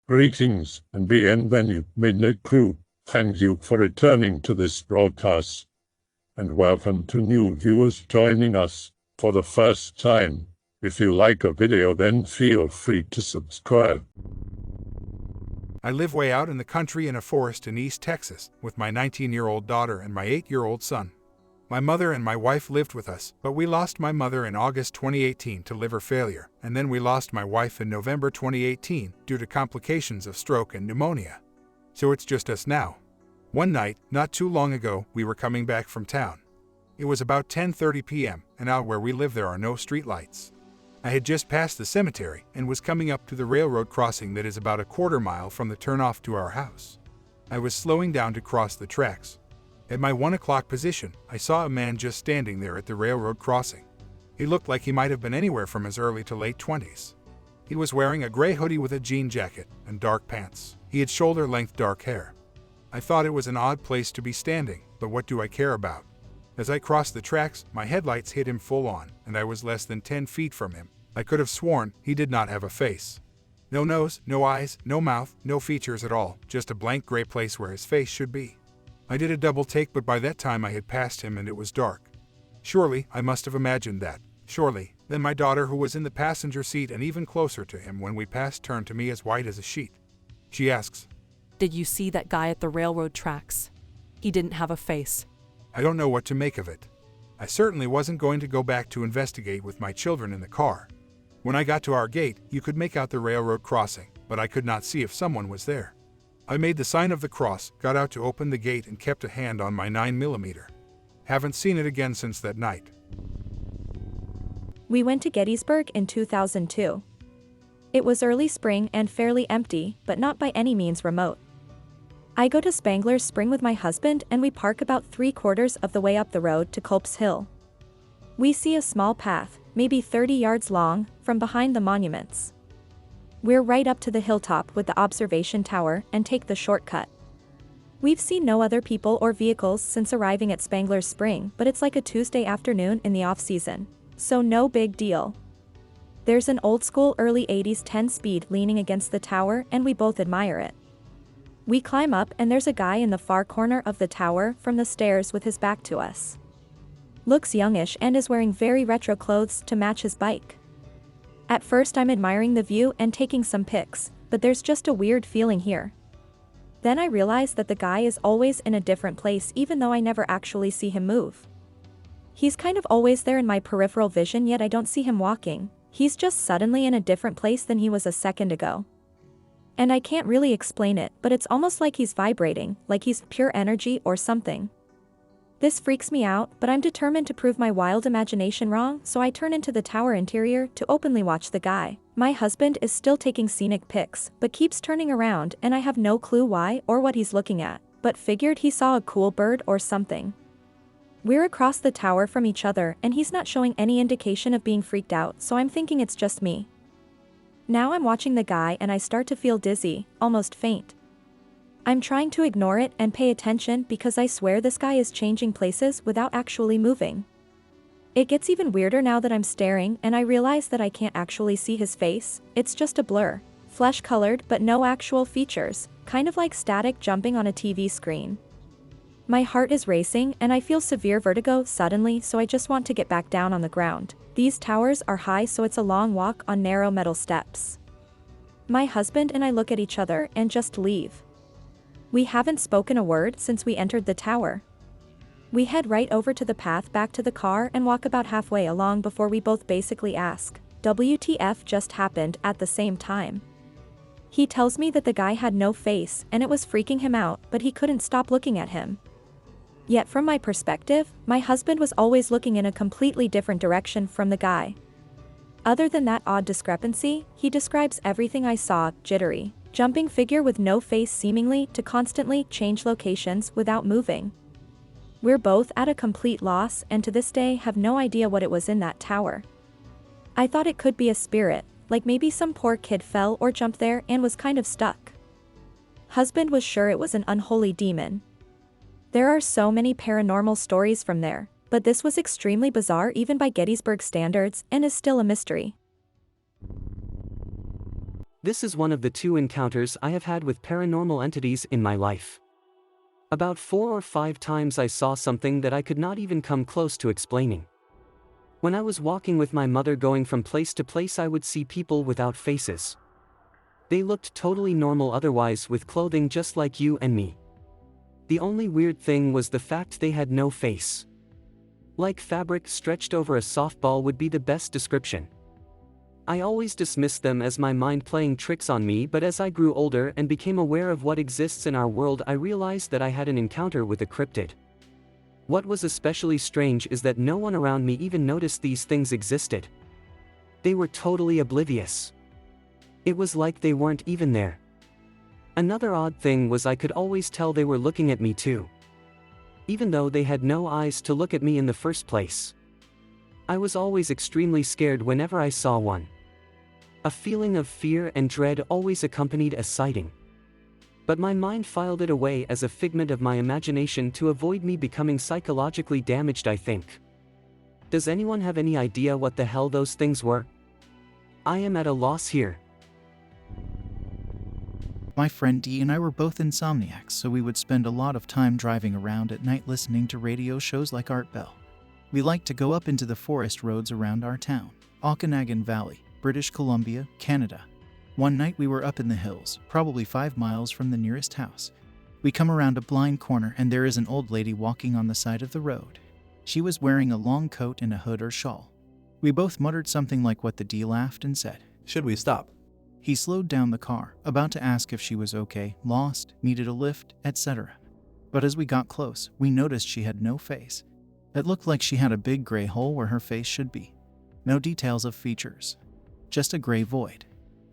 Greetings and bienvenue, Midnight Crew. Thank you for returning to this broadcast. And welcome to new viewers joining us for the first time. If you like a video, then feel free to subscribe. I live way out in the country in a forest in East Texas with my 19-year-old daughter and my 8-year-old son. My mother and my wife lived with us, but we lost my mother in August 2018 to liver failure, and then we lost my wife in November 2018 due to complications of stroke and pneumonia. So it's just us now. One night, not too long ago, we were coming back from town. It was about 10:30 p.m., and out where we live there are no streetlights. I had just passed the cemetery and was coming up to the railroad crossing that is about a quarter mile from the turnoff to our house. I was slowing down to cross the tracks. At my 1 o'clock position, I saw a man just standing there at the railroad crossing. He looked like he might have been anywhere from his early to late 20s. He was wearing a gray hoodie with a jean jacket and dark pants. He had shoulder-length dark hair. I thought it was an odd place to be standing, but what do I care about? As I crossed the tracks, my headlights hit him full on, and I was less than 10 feet from him. I could have sworn he did not have a face. No nose, no eyes, no mouth, no features at all, just a blank gray place where his face should be. I did a double take, but by that time I had passed him and it was dark. Surely, I must have imagined that. Surely. Then my daughter, who was in the passenger seat and even closer to him when we passed, turned to me as white as a sheet. She asks, "Did you see that guy at the railroad tracks? He didn't have a face." I don't know what to make of it. I certainly wasn't going to go back to investigate with my children in the car. When I got to our gate, you could make out the railroad crossing, but I could not see if someone was there. I made the sign of the cross, got out to open the gate, and kept a hand on my 9mm. Haven't seen it again since that night. We went to Gettysburg in 2002. It was early spring and fairly empty, but not by any means remote. I go to Spangler's Spring with my husband and we park about 3/4 of the way up the road to Culp's Hill. We see a small path, maybe 30 yards long, from behind the monuments. We're right up to the hilltop with the observation tower and take the shortcut. We've seen no other people or vehicles since arriving at Spangler's Spring, but it's like a Tuesday afternoon in the off-season, so no big deal. There's an old-school early 80s 10-speed leaning against the tower and we both admire it. We climb up and there's a guy in the far corner of the tower from the stairs with his back to us. Looks youngish and is wearing very retro clothes to match his bike. At first I'm admiring the view and taking some pics, but there's just a weird feeling here. Then I realize that the guy is always in a different place even though I never actually see him move. He's kind of always there in my peripheral vision, yet I don't see him walking. He's just suddenly in a different place than he was a second ago. And I can't really explain it, but it's almost like he's vibrating, like he's pure energy or something. This freaks me out, but I'm determined to prove my wild imagination wrong, so I turn into the tower interior to openly watch the guy. My husband is still taking scenic pics, but keeps turning around and I have no clue why or what he's looking at, but figured he saw a cool bird or something. We're across the tower from each other and he's not showing any indication of being freaked out, so I'm thinking it's just me. Now I'm watching the guy and I start to feel dizzy, almost faint. I'm trying to ignore it and pay attention because I swear this guy is changing places without actually moving. It gets even weirder now that I'm staring and I realize that I can't actually see his face, it's just a blur. Flesh-colored but no actual features, kind of like static jumping on a TV screen. My heart is racing and I feel severe vertigo suddenly, so I just want to get back down on the ground. These towers are high, so it's a long walk on narrow metal steps. My husband and I look at each other and just leave. We haven't spoken a word since we entered the tower. We head right over to the path back to the car and walk about halfway along before we both basically ask, "WTF just happened?" at the same time. He tells me that the guy had no face and it was freaking him out, but he couldn't stop looking at him. Yet from my perspective, my husband was always looking in a completely different direction from the guy. Other than that odd discrepancy, he describes everything I saw: jittery, jumping figure with no face seemingly to constantly change locations without moving. We're both at a complete loss and to this day have no idea what it was in that tower. I thought it could be a spirit, like maybe some poor kid fell or jumped there and was kind of stuck. Husband was sure it was an unholy demon. There are so many paranormal stories from there, but this was extremely bizarre even by Gettysburg standards and is still a mystery. This is one of the 2 encounters I have had with paranormal entities in my life. About 4 or 5 times I saw something that I could not even come close to explaining. When I was walking with my mother going from place to place, I would see people without faces. They looked totally normal otherwise, with clothing just like you and me. The only weird thing was the fact they had no face. Like fabric stretched over a softball would be the best description. I always dismissed them as my mind playing tricks on me, but as I grew older and became aware of what exists in our world, I realized that I had an encounter with a cryptid. What was especially strange is that no one around me even noticed these things existed. They were totally oblivious. It was like they weren't even there. Another odd thing was I could always tell they were looking at me too, even though they had no eyes to look at me in the first place. I was always extremely scared whenever I saw one. A feeling of fear and dread always accompanied a sighting. But my mind filed it away as a figment of my imagination to avoid me becoming psychologically damaged, I think. Does anyone have any idea what the hell those things were? I am at a loss here. My friend Dee and I were both insomniacs, so we would spend a lot of time driving around at night listening to radio shows like Art Bell. We liked to go up into the forest roads around our town, Okanagan Valley, British Columbia, Canada. One night we were up in the hills, probably 5 miles from the nearest house. We come around a blind corner and there is an old lady walking on the side of the road. She was wearing a long coat and a hood or shawl. We both muttered something like what the D laughed and said, "Should we stop?" He slowed down the car, about to ask if she was okay, lost, needed a lift, etc. But as we got close, we noticed she had no face. It looked like she had a big gray hole where her face should be. No details of features. Just a gray void.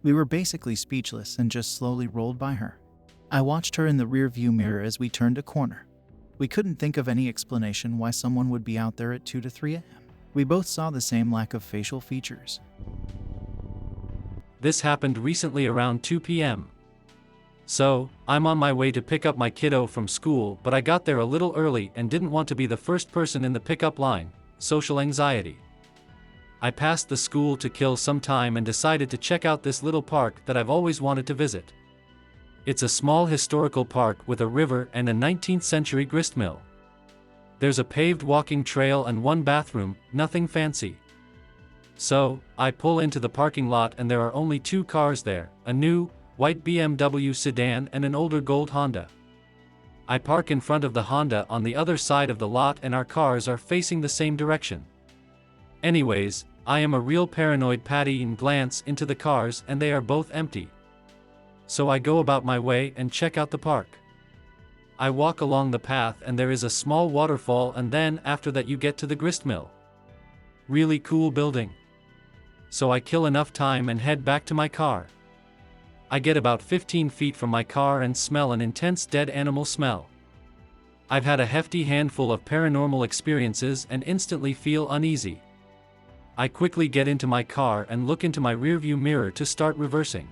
We were basically speechless and just slowly rolled by her. I watched her in the rear view mirror as we turned a corner. We couldn't think of any explanation why someone would be out there at 2 to 3 a.m. We both saw the same lack of facial features. This happened recently around 2 p.m. So, I'm on my way to pick up my kiddo from school, but I got there a little early and didn't want to be the first person in the pickup line. Social anxiety. I passed the school to kill some time and decided to check out this little park that I've always wanted to visit. It's a small historical park with a river and a 19th century gristmill. There's a paved walking trail and one bathroom, nothing fancy. So, I pull into the parking lot and there are only 2 cars there, a new, white BMW sedan and an older gold Honda. I park in front of the Honda on the other side of the lot and our cars are facing the same direction. Anyways, I am a real paranoid Patty and glance into the cars and they are both empty. So I go about my way and check out the park. I walk along the path and there is a small waterfall and then after that you get to the gristmill. Really cool building. So I kill enough time and head back to my car. I get about 15 feet from my car and smell an intense dead animal smell. I've had a hefty handful of paranormal experiences and instantly feel uneasy. I quickly get into my car and look into my rearview mirror to start reversing.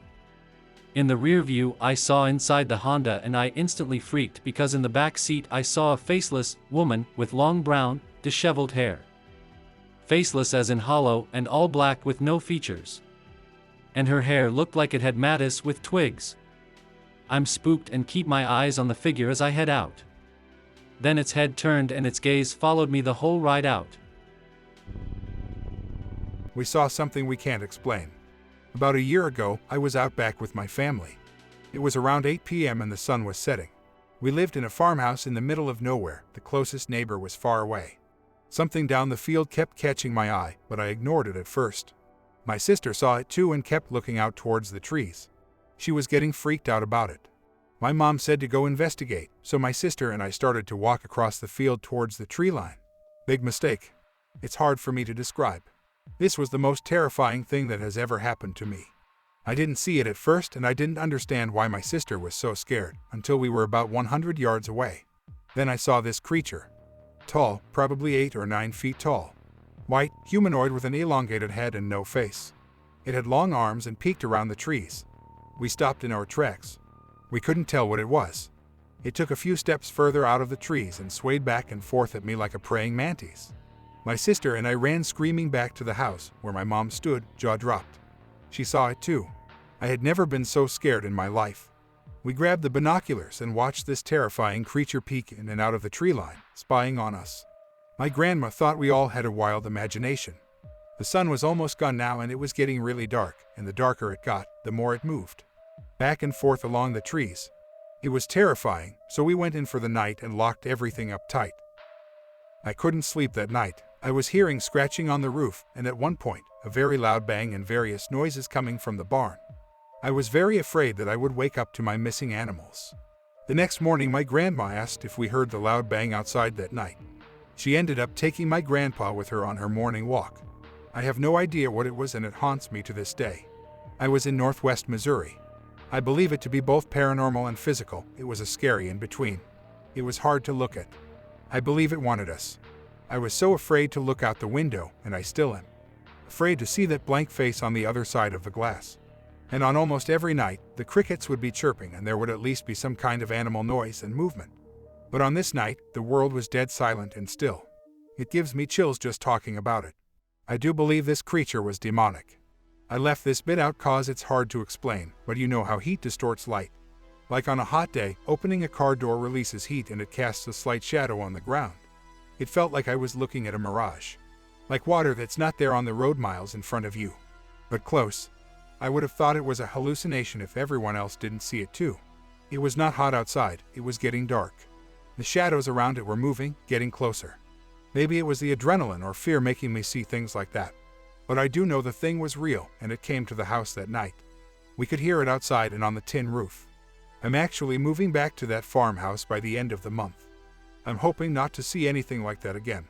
In the rear view I saw inside the Honda and I instantly freaked because in the back seat I saw a faceless woman with long brown, disheveled hair. Faceless as in hollow and all black with no features. And her hair looked like it had matted with twigs. I'm spooked and keep my eyes on the figure as I head out. Then its head turned and its gaze followed me the whole ride out. We saw something we can't explain. About a year ago, I was out back with my family. It was around 8 p.m. and the sun was setting. We lived in a farmhouse in the middle of nowhere. The closest neighbor was far away. Something down the field kept catching my eye, but I ignored it at first. My sister saw it too and kept looking out towards the trees. She was getting freaked out about it. My mom said to go investigate, so my sister and I started to walk across the field towards the tree line. Big mistake. It's hard for me to describe. This was the most terrifying thing that has ever happened to me. I didn't see it at first and I didn't understand why my sister was so scared until we were about 100 yards away. Then I saw this creature. Tall, probably 8 or 9 feet tall. White, humanoid with an elongated head and no face. It had long arms and peeked around the trees. We stopped in our tracks. We couldn't tell what it was. It took a few steps further out of the trees and swayed back and forth at me like a praying mantis. My sister and I ran screaming back to the house, where my mom stood, jaw dropped. She saw it too. I had never been so scared in my life. We grabbed the binoculars and watched this terrifying creature peek in and out of the tree line, spying on us. My grandma thought we all had a wild imagination. The sun was almost gone now and it was getting really dark, and the darker it got, the more it moved. Back and forth along the trees. It was terrifying, so we went in for the night and locked everything up tight. I couldn't sleep that night. I was hearing scratching on the roof, and at one point, a very loud bang and various noises coming from the barn. I was very afraid that I would wake up to my missing animals. The next morning, my grandma asked if we heard the loud bang outside that night. She ended up taking my grandpa with her on her morning walk. I have no idea what it was, and it haunts me to this day. I was in Northwest Missouri. I believe it to be both paranormal and physical. It was a scary in between. It was hard to look at. I believe it wanted us. I was so afraid to look out the window, and I still am. Afraid to see that blank face on the other side of the glass. And on almost every night, the crickets would be chirping and there would at least be some kind of animal noise and movement. But on this night, the world was dead silent and still. It gives me chills just talking about it. I do believe this creature was demonic. I left this bit out cause it's hard to explain, but you know how heat distorts light. Like on a hot day, opening a car door releases heat and it casts a slight shadow on the ground. It felt like I was looking at a mirage. Like water that's not there on the road miles in front of you. But close. I would have thought it was a hallucination if everyone else didn't see it too. It was not hot outside, it was getting dark. The shadows around it were moving, getting closer. Maybe it was the adrenaline or fear making me see things like that. But I do know the thing was real, and it came to the house that night. We could hear it outside and on the tin roof. I'm actually moving back to that farmhouse by the end of the month. I'm hoping not to see anything like that again.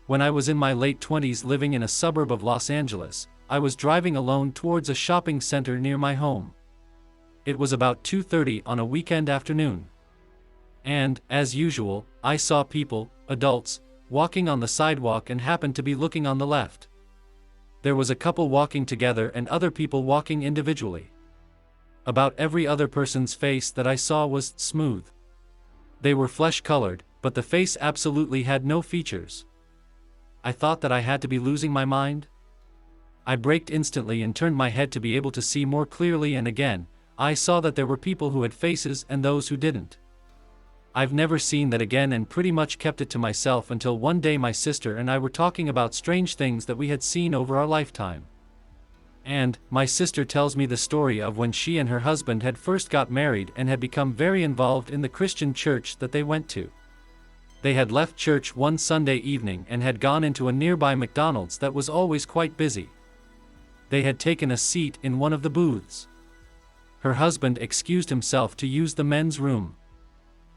When I was in my late 20s living in a suburb of Los Angeles, I was driving alone towards a shopping center near my home. It was about 2:30 on a weekend afternoon. And, as usual, I saw people, adults, walking on the sidewalk and happened to be looking on the left. There was a couple walking together and other people walking individually. About every other person's face that I saw was smooth. They were flesh-colored, but the face absolutely had no features. I thought that I had to be losing my mind. I braked instantly and turned my head to be able to see more clearly, and again, I saw that there were people who had faces and those who didn't. I've never seen that again and pretty much kept it to myself until one day my sister and I were talking about strange things that we had seen over our lifetime. And my sister tells me the story of when she and her husband had first got married and had become very involved in the Christian church that they went to. They had left church one Sunday evening and had gone into a nearby McDonald's that was always quite busy. They had taken a seat in one of the booths. Her husband excused himself to use the men's room.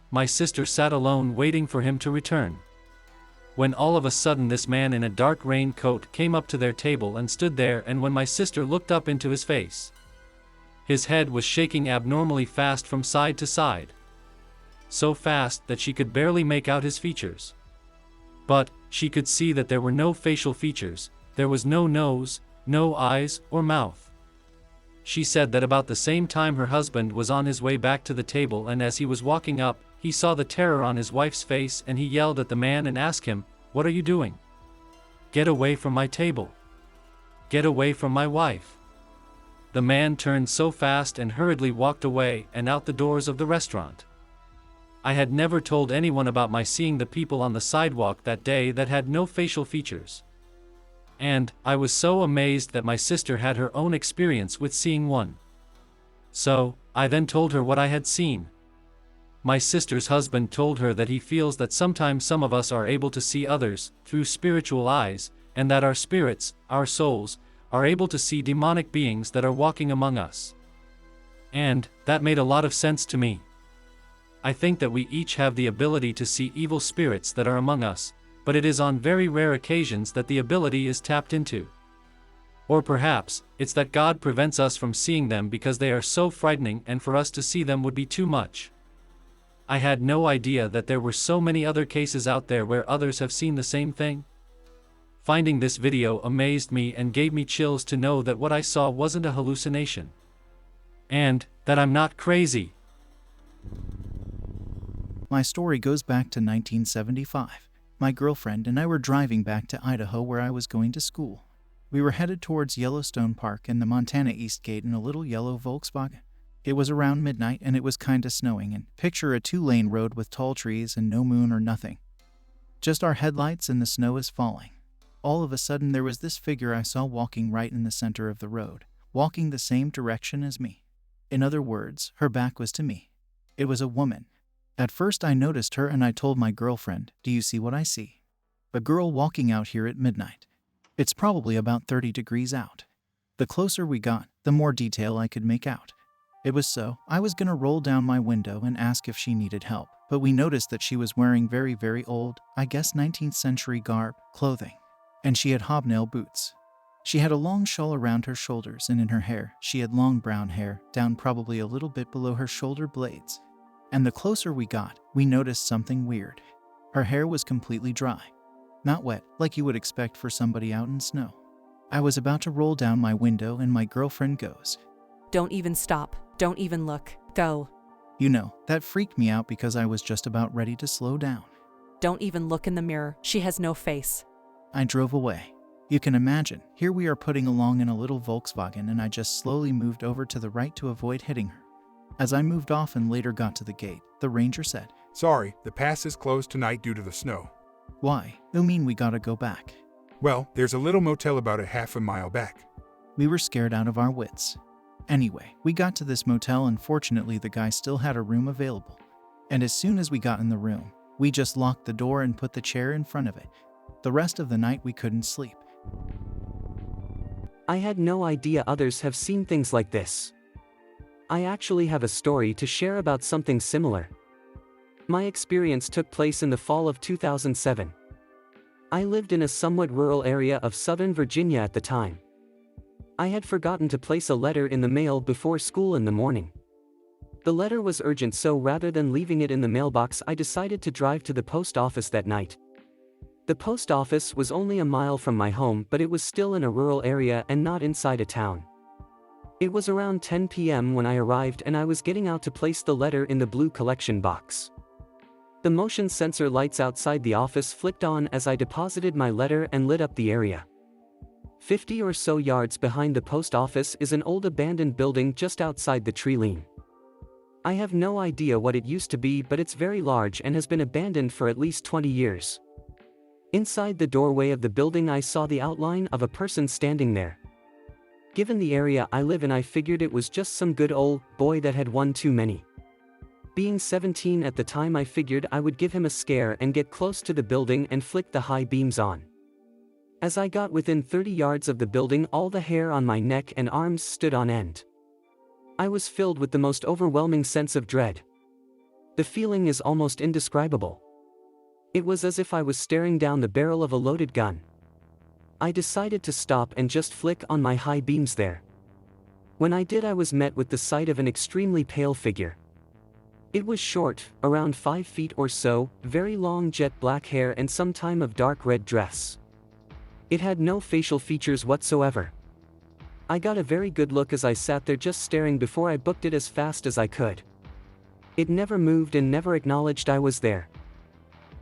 My sister sat alone waiting for him to return. When all of a sudden this man in a dark raincoat came up to their table and stood there, and when my sister looked up into his face, his head was shaking abnormally fast from side to side. So fast that she could barely make out his features. But she could see that there were no facial features, there was no nose, no eyes or mouth. She said that about the same time her husband was on his way back to the table, and as he was walking up, he saw the terror on his wife's face and he yelled at the man and asked him, "What are you doing? Get away from my table. Get away from my wife." The man turned so fast and hurriedly walked away and out the doors of the restaurant. I had never told anyone about my seeing the people on the sidewalk that day that had no facial features. And I was so amazed that my sister had her own experience with seeing one. So, I then told her what I had seen. My sister's husband told her that he feels that sometimes some of us are able to see others through spiritual eyes, and that our spirits, our souls, are able to see demonic beings that are walking among us. And that made a lot of sense to me. I think that we each have the ability to see evil spirits that are among us, but it is on very rare occasions that the ability is tapped into. Or perhaps, it's that God prevents us from seeing them because they are so frightening, and for us to see them would be too much. I had no idea that there were so many other cases out there where others have seen the same thing. Finding this video amazed me and gave me chills to know that what I saw wasn't a hallucination. And that I'm not crazy. My story goes back to 1975. My girlfriend and I were driving back to Idaho where I was going to school. We were headed towards Yellowstone Park and the Montana East Gate in a little yellow Volkswagen. It was around midnight and it was kinda snowing, and picture a 2-lane road with tall trees and no moon or nothing. Just our headlights and the snow is falling. All of a sudden there was this figure I saw walking right in the center of the road, walking the same direction as me. In other words, her back was to me. It was a woman. At first I noticed her and I told my girlfriend, "Do you see what I see? A girl walking out here at midnight. It's probably about 30 degrees out." The closer we got, the more detail I could make out. It was so, I was gonna roll down my window and ask if she needed help, but we noticed that she was wearing very, very old, I guess 19th century garb, clothing. And she had hobnail boots. She had a long shawl around her shoulders, and in her hair, she had long brown hair, down probably a little bit below her shoulder blades. And the closer we got, we noticed something weird. Her hair was completely dry. Not wet, like you would expect for somebody out in snow. I was about to roll down my window and my girlfriend goes, Don't even stop. Don't even look. Go. You know, that freaked me out because I was just about ready to slow down. Don't even look in the mirror. She has no face. I drove away. You can imagine, here we are putting along in a little Volkswagen and I just slowly moved over to the right to avoid hitting her. As I moved off and later got to the gate, the ranger said, Sorry, the pass is closed tonight due to the snow. "Why? You mean we gotta go back?" Well, there's a little motel about a half a mile back. We were scared out of our wits. Anyway, we got to this motel and fortunately the guy still had a room available. And as soon as we got in the room, we just locked the door and put the chair in front of it. The rest of the night we couldn't sleep. I had no idea others have seen things like this. I actually have a story to share about something similar. My experience took place in the fall of 2007. I lived in a somewhat rural area of Southern Virginia at the time. I had forgotten to place a letter in the mail before school in the morning. The letter was urgent, so rather than leaving it in the mailbox, I decided to drive to the post office that night. The post office was only a mile from my home, but it was still in a rural area and not inside a town. It was around 10 p.m. when I arrived and I was getting out to place the letter in the blue collection box. The motion sensor lights outside the office flicked on as I deposited my letter and lit up the area. 50 or so yards behind the post office is an old abandoned building just outside the tree line. I have no idea what it used to be, but it's very large and has been abandoned for at least 20 years. Inside the doorway of the building I saw the outline of a person standing there. Given the area I live in, I figured it was just some good old boy that had one too many. Being 17 at the time, I figured I would give him a scare and get close to the building and flick the high beams on. As I got within 30 yards of the building, all the hair on my neck and arms stood on end. I was filled with the most overwhelming sense of dread. The feeling is almost indescribable. It was as if I was staring down the barrel of a loaded gun. I decided to stop and just flick on my high beams there. When I did, I was met with the sight of an extremely pale figure. It was short, around 5 feet or so, very long jet black hair and some time of dark red dress. It had no facial features whatsoever. I got a very good look as I sat there just staring before I booked it as fast as I could. It never moved and never acknowledged I was there.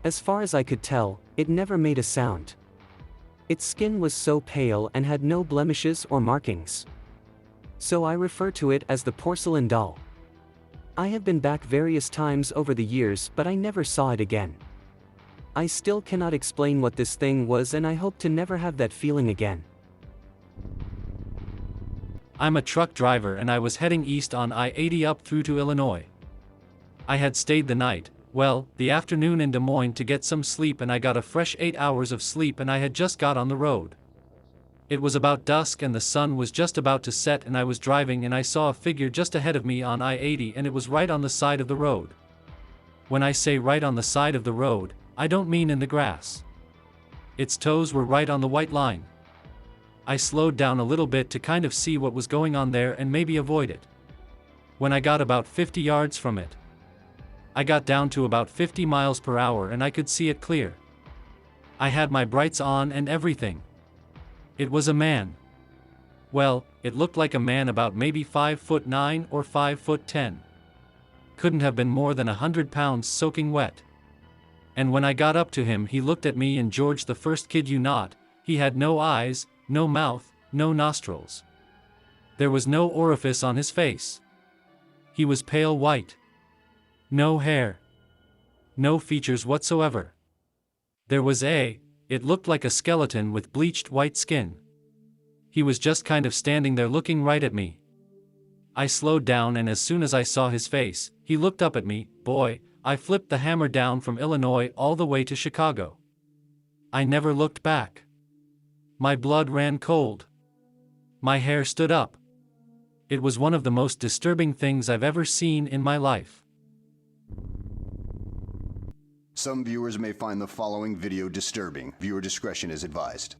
As far as I could tell, it never made a sound. Its skin was so pale and had no blemishes or markings. So I refer to it as the porcelain doll. I have been back various times over the years, but I never saw it again. I still cannot explain what this thing was, and I hope to never have that feeling again. I'm a truck driver and I was heading east on I-80 up through to Illinois. I had stayed the night, the afternoon in Des Moines to get some sleep, and I got a fresh 8 hours of sleep and I had just got on the road. It was about dusk and the sun was just about to set, and I was driving and I saw a figure just ahead of me on I-80, and it was right on the side of the road. When I say right on the side of the road, I don't mean in the grass. Its toes were right on the white line. I slowed down a little bit to kind of see what was going on there and maybe avoid it. When I got about 50 yards from it, I got down to about 50 miles per hour and I could see it clear. I had my brights on and everything. It was a man. It looked like a man about maybe 5'9" or 5'10". Couldn't have been more than 100 pounds soaking wet. And when I got up to him, he looked at me and George the first, kid you not, he had no eyes, no mouth, no nostrils. There was no orifice on his face. He was pale white. No hair. No features whatsoever. It looked like a skeleton with bleached white skin. He was just kind of standing there looking right at me. I slowed down, and as soon as I saw his face, he looked up at me. Boy, I flipped the hammer down from Illinois all the way to Chicago. I never looked back. My blood ran cold. My hair stood up. It was one of the most disturbing things I've ever seen in my life. Some viewers may find the following video disturbing. Viewer discretion is advised.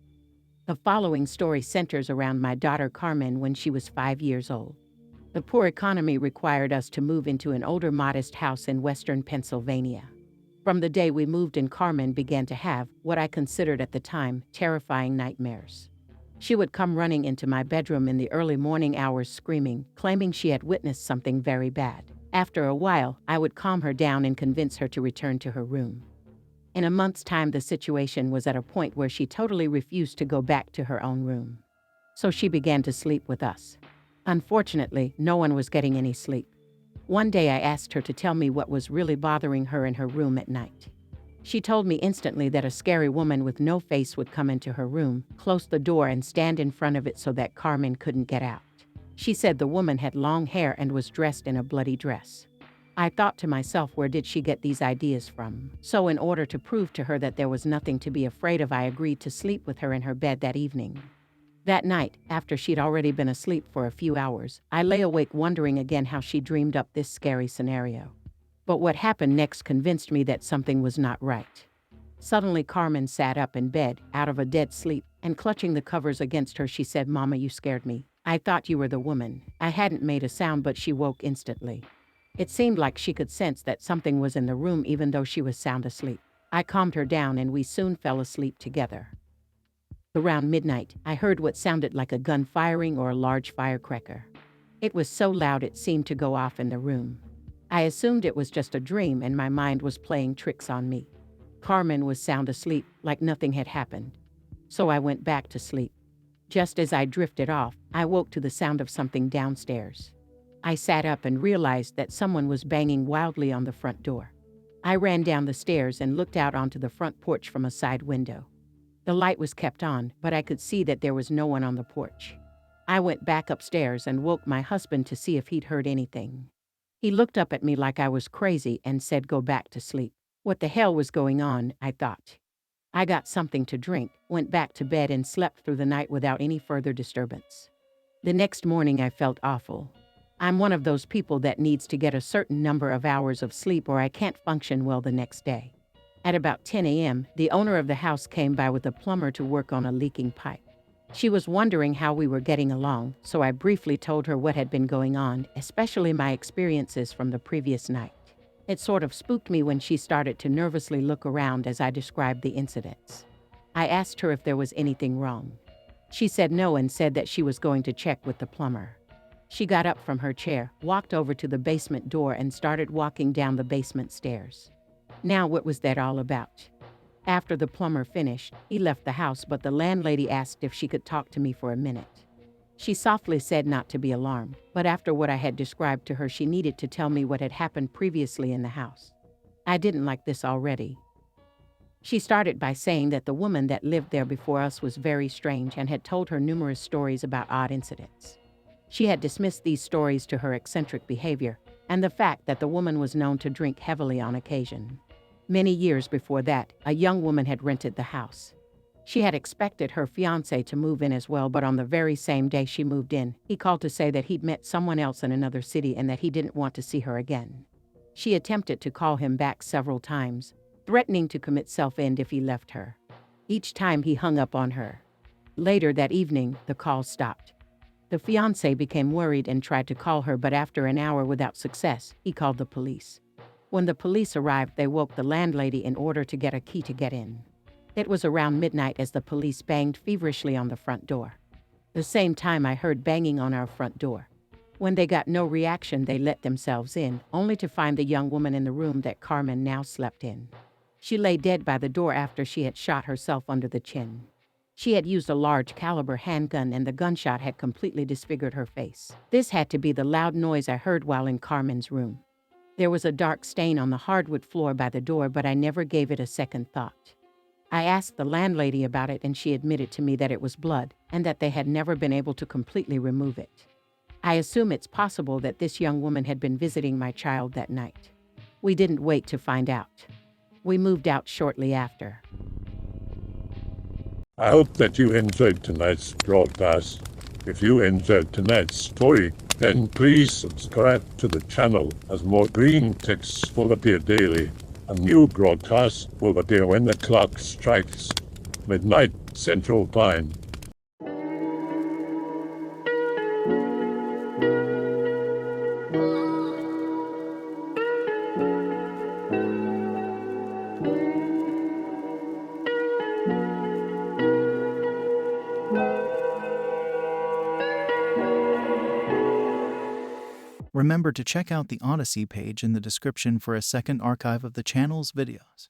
The following story centers around my daughter Carmen when she was 5 years old. The poor economy required us to move into an older, modest house in western Pennsylvania. From the day we moved in, Carmen began to have, what I considered at the time, terrifying nightmares. She would come running into my bedroom in the early morning hours screaming, claiming she had witnessed something very bad. After a while, I would calm her down and convince her to return to her room. In a month's time, the situation was at a point where she totally refused to go back to her own room. So she began to sleep with us. Unfortunately, no one was getting any sleep. One day I asked her to tell me what was really bothering her in her room at night. She told me instantly that a scary woman with no face would come into her room, close the door, and stand in front of it so that Carmen couldn't get out. She said the woman had long hair and was dressed in a bloody dress. I thought to myself, where did she get these ideas from? So in order to prove to her that there was nothing to be afraid of, I agreed to sleep with her in her bed that evening. That night, after she'd already been asleep for a few hours, I lay awake wondering again how she dreamed up this scary scenario. But what happened next convinced me that something was not right. Suddenly, Carmen sat up in bed, out of a dead sleep, and clutching the covers against her, she said, "Mama, you scared me. I thought you were the woman." I hadn't made a sound, but she woke instantly. It seemed like she could sense that something was in the room even though she was sound asleep. I calmed her down and we soon fell asleep together. Around midnight, I heard what sounded like a gun firing or a large firecracker. It was so loud it seemed to go off in the room. I assumed it was just a dream and my mind was playing tricks on me. Carmen was sound asleep, like nothing had happened. So I went back to sleep. Just as I drifted off, I woke to the sound of something downstairs. I sat up and realized that someone was banging wildly on the front door. I ran down the stairs and looked out onto the front porch from a side window. The light was kept on, but I could see that there was no one on the porch. I went back upstairs and woke my husband to see if he'd heard anything. He looked up at me like I was crazy and said, "Go back to sleep." What the hell was going on, I thought. I got something to drink, went back to bed and slept through the night without any further disturbance. The next morning I felt awful. I'm one of those people that needs to get a certain number of hours of sleep or I can't function well the next day. At about 10 a.m., the owner of the house came by with a plumber to work on a leaking pipe. She was wondering how we were getting along, so I briefly told her what had been going on, especially my experiences from the previous night. It sort of spooked me when she started to nervously look around as I described the incidents. I asked her if there was anything wrong. She said no and said that she was going to check with the plumber. She got up from her chair, walked over to the basement door and started walking down the basement stairs. Now what was that all about? After the plumber finished, he left the house, but the landlady asked if she could talk to me for a minute. She softly said not to be alarmed, but after what I had described to her, she needed to tell me what had happened previously in the house. I didn't like this already. She started by saying that the woman that lived there before us was very strange and had told her numerous stories about odd incidents. She had dismissed these stories to her eccentric behavior and the fact that the woman was known to drink heavily on occasion. Many years before that, a young woman had rented the house. She had expected her fiancé to move in as well, but on the very same day she moved in, he called to say that he'd met someone else in another city and that he didn't want to see her again. She attempted to call him back several times, threatening to commit self-end if he left her. Each time he hung up on her. Later that evening, the call stopped. The fiancé became worried and tried to call her, but after an hour without success, he called the police. When the police arrived, they woke the landlady in order to get a key to get in. It was around midnight as the police banged feverishly on the front door. The same time I heard banging on our front door. When they got no reaction, they let themselves in, only to find the young woman in the room that Carmen now slept in. She lay dead by the door after she had shot herself under the chin. She had used a large caliber handgun and the gunshot had completely disfigured her face. This had to be the loud noise I heard while in Carmen's room. There was a dark stain on the hardwood floor by the door, but I never gave it a second thought. I asked the landlady about it and she admitted to me that it was blood and that they had never been able to completely remove it. I assume it's possible that this young woman had been visiting my child that night. We didn't wait to find out. We moved out shortly after. I hope that you enjoyed tonight's broadcast. If you enjoyed tonight's story, then please subscribe to the channel as more green texts will appear daily. A new broadcast will appear when the clock strikes midnight Central Time. Remember to check out the Odyssey page in the description for a second archive of the channel's videos.